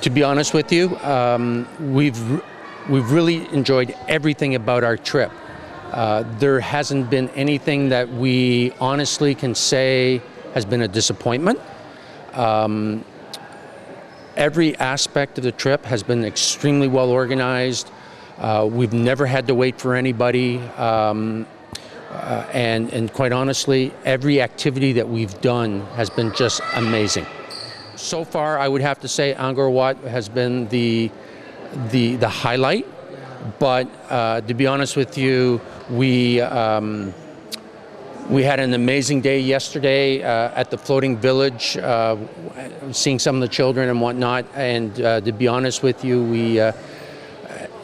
To be honest with you, we've really enjoyed everything about our trip. There hasn't been anything that we honestly can say has been a disappointment. Every aspect of the trip has been extremely well organized. We've never had to wait for anybody. And quite honestly, every activity that we've done has been just amazing. So far, I would have to say Angkor Wat has been the highlight. But to be honest with you, we had an amazing day yesterday at the floating village, seeing some of the children and whatnot. And to be honest with you,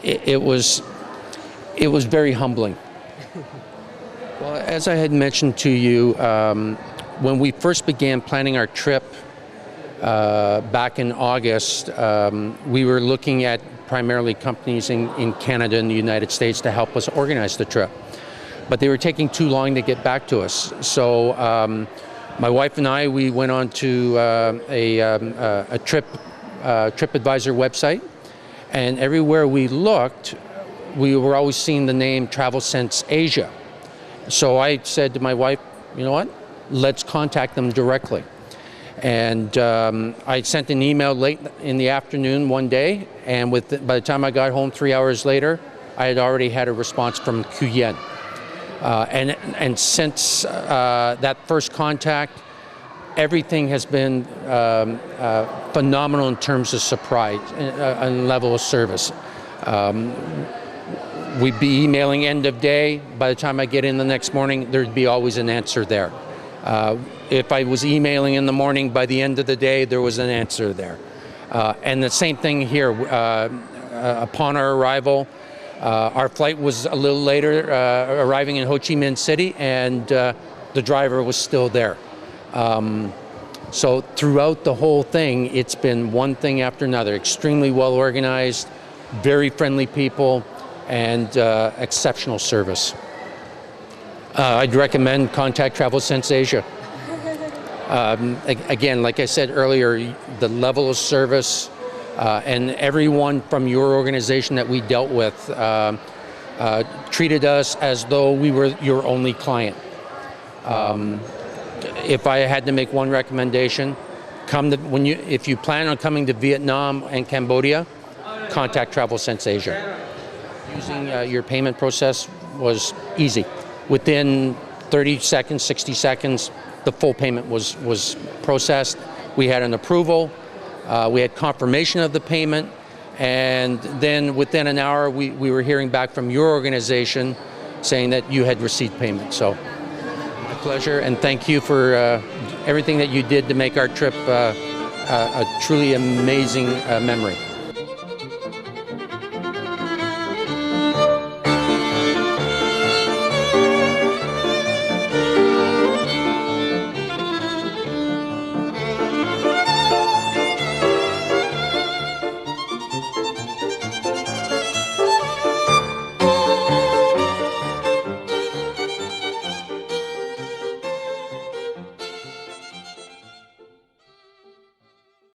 it was very humbling. Well, as I had mentioned to you, when we first began planning our trip back in August, we were looking at primarily companies in Canada and the United States to help us organize the trip. But they were taking too long to get back to us. So my wife and I, we went on to a TripAdvisor website, and everywhere we looked, we were always seeing the name TravelSense Asia. So I said to my wife, you know what, let's contact them directly. And I sent an email late in the afternoon one day, and by the time I got home 3 hours later, I had already had a response from Cuyen. And since that first contact, everything has been phenomenal in terms of surprise and level of service. We'd be emailing end of day. By the time I get in the next morning, there'd be always an answer there. If I was emailing in the morning, by the end of the day, there was an answer there. And the same thing here. Upon our arrival, our flight was a little later, arriving in Ho Chi Minh City, and the driver was still there. So throughout the whole thing, it's been one thing after another. Extremely well organized, very friendly people, and exceptional service. I'd recommend contact TravelSense Asia. Again, like I said earlier, the level of service and everyone from your organization that we dealt with treated us as though we were your only client. If I had to make one recommendation, if you plan on coming to Vietnam and Cambodia, contact TravelSense Asia. Using your payment process was easy. Within 30 seconds, 60 seconds, the full payment was processed. We had an approval, we had confirmation of the payment, and then within an hour we were hearing back from your organization saying that you had received payment. So, my pleasure, and thank you for everything that you did to make our trip a truly amazing memory.